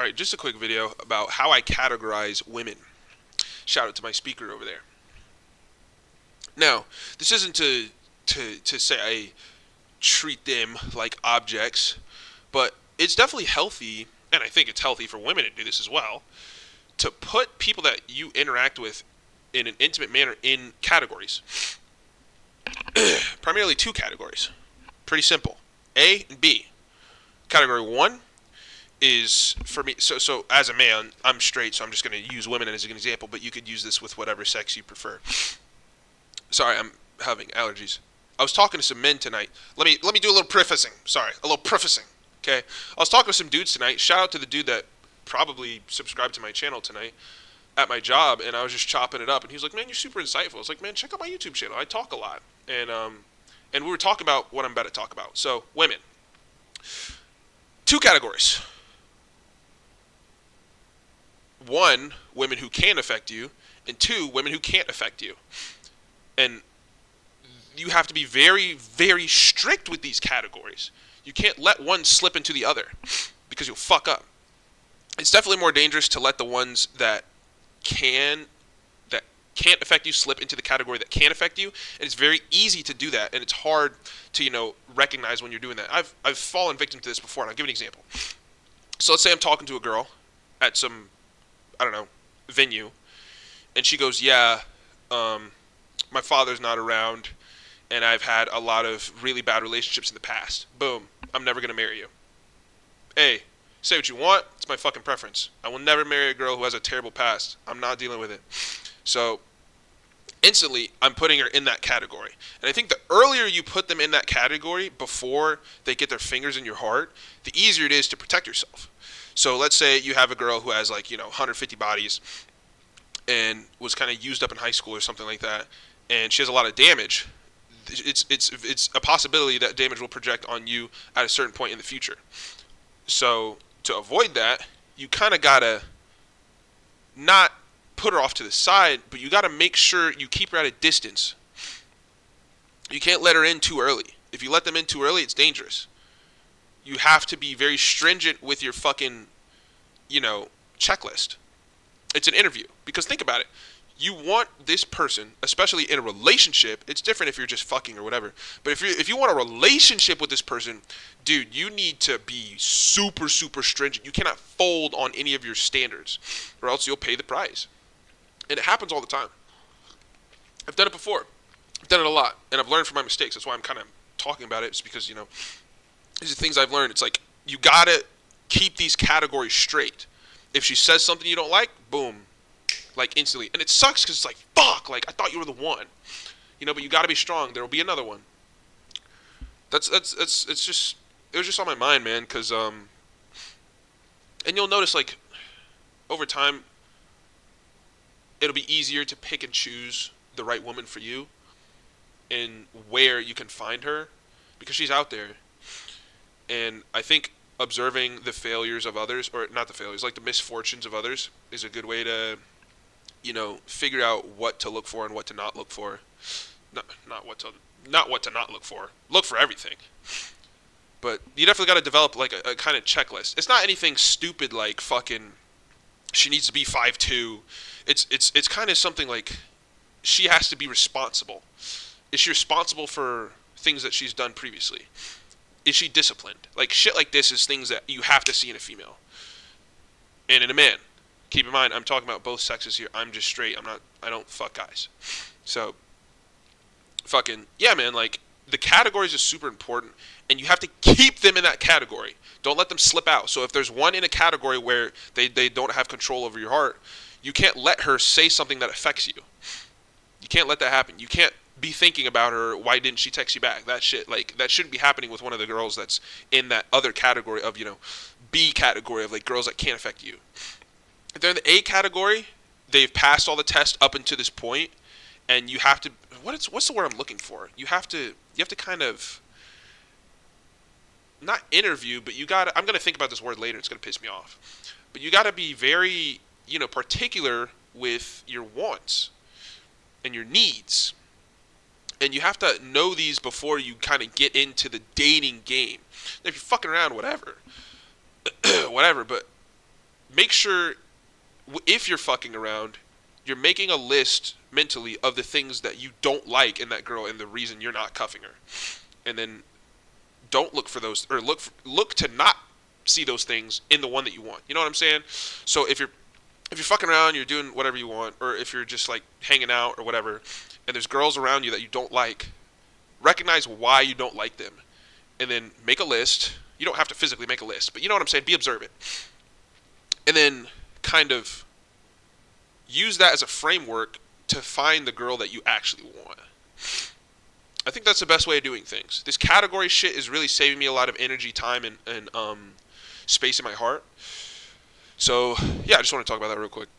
Alright, just a quick video about how I categorize women. Shout out to my speaker over there. Now, this isn't to say I treat them like objects, but it's definitely healthy, and I think it's healthy for women to do this as well, to put people that you interact with in an intimate manner in categories. Primarily two categories. Pretty simple. A and B. Category 1 is for me, so as a man, I'm straight, so I'm just going to use women as an example, but you could use this with whatever sex you prefer. Sorry, I'm having allergies. I was talking to some men tonight. Let me do a little prefacing. Sorry, a little prefacing. Okay, I was talking to some dudes tonight. Shout out to the dude that probably subscribed to my channel tonight at my job, and I was just chopping it up, and he was like, "Man, you're super insightful." I was like, "Man, check out my YouTube channel. I talk a lot," and we were talking about what I'm about to talk about. So, women. Two categories. One, women who can affect you, and two, women who can't affect you. And you have to be very, very strict with these categories. You can't let one slip into the other because you'll fuck up. It's definitely more dangerous to let the ones that can't affect you slip into the category that can affect you, and it's very easy to do that, and it's hard to recognize when you're doing that. I've fallen victim to this before, and I'll give an example. So let's say I'm talking to a girl at some, I don't know, venue, and she goes, "Yeah, my father's not around, and I've had a lot of really bad relationships in the past. Boom, I'm never gonna marry you." Hey, say what you want, it's my fucking preference. I will never marry a girl who has a terrible past. I'm not dealing with it. So instantly, I'm putting her in that category. And I think the earlier you put them in that category before they get their fingers in your heart, the easier it is to protect yourself. So let's say you have a girl who has 150 bodies and was kind of used up in high school or something like that, and she has a lot of damage. It's a possibility that damage will project on you at a certain point in the future. So to avoid that, you kind of gotta not put her off to the side, but you got to make sure you keep her at a distance. You can't let her in too early. If you let them in too early, it's dangerous. You have to be very stringent with your fucking, checklist. It's an interview. Because think about it. You want this person, especially in a relationship, it's different if you're just fucking or whatever, but if you want a relationship with this person, dude, you need to be super, super stringent. You cannot fold on any of your standards, or else you'll pay the price. And it happens all the time. I've done it before. I've done it a lot. And I've learned from my mistakes. That's why I'm kind of talking about it. It's because, these are things I've learned. It's like, you got to keep these categories straight. If she says something you don't like, boom. Instantly. And it sucks because it's like, fuck. I thought you were the one. But you got to be strong. There will be another one. It was just on my mind, man. Because, and you'll notice, over time, it'll be easier to pick and choose the right woman for you and where you can find her because she's out there. And I think observing the failures of others, or not the failures, the misfortunes of others, is a good way to, figure out what to look for and what to not look for. Not what to not look for. Look for everything. But you definitely got to develop a kind of checklist. It's not anything stupid like fucking she needs to be 5'2". It's kind of something like she has to be responsible. Is she responsible for things that she's done previously? Is she disciplined? Shit like this is things that you have to see in a female. And in a man. Keep in mind, I'm talking about both sexes here. I'm just straight. I don't fuck guys. So, fucking, yeah, man, the categories are super important, and you have to keep them in that category. Don't let them slip out. So if there's one in a category where they don't have control over your heart, you can't let her say something that affects you. You can't let that happen. You can't be thinking about her, why didn't she text you back? That shit, that shouldn't be happening with one of the girls that's in that other category of, B category of, girls that can't affect you. If they're in the A category, they've passed all the tests up until this point, and you have to, what's the word I'm looking for? You have to kind of, not interview, but I'm going to think about this word later, it's going to piss me off. But you got to be very, particular with your wants and your needs. And you have to know these before you kind of get into the dating game. If you're fucking around, whatever. Whatever, but make sure if you're fucking around, you're making a list mentally of the things that you don't like in that girl and the reason you're not cuffing her. And then don't look for those, or look to not see those things in the one that you want. You know what I'm saying? So if you're fucking around, you're doing whatever you want, or if you're just like hanging out or whatever, and there's girls around you that you don't like, recognize why you don't like them, and then make a list. You don't have to physically make a list, but you know what I'm saying? Be observant. And then kind of use that as a framework to find the girl that you actually want. I think that's the best way of doing things. This category shit is really saving me a lot of energy, time, and space in my heart. So, yeah, I just want to talk about that real quick.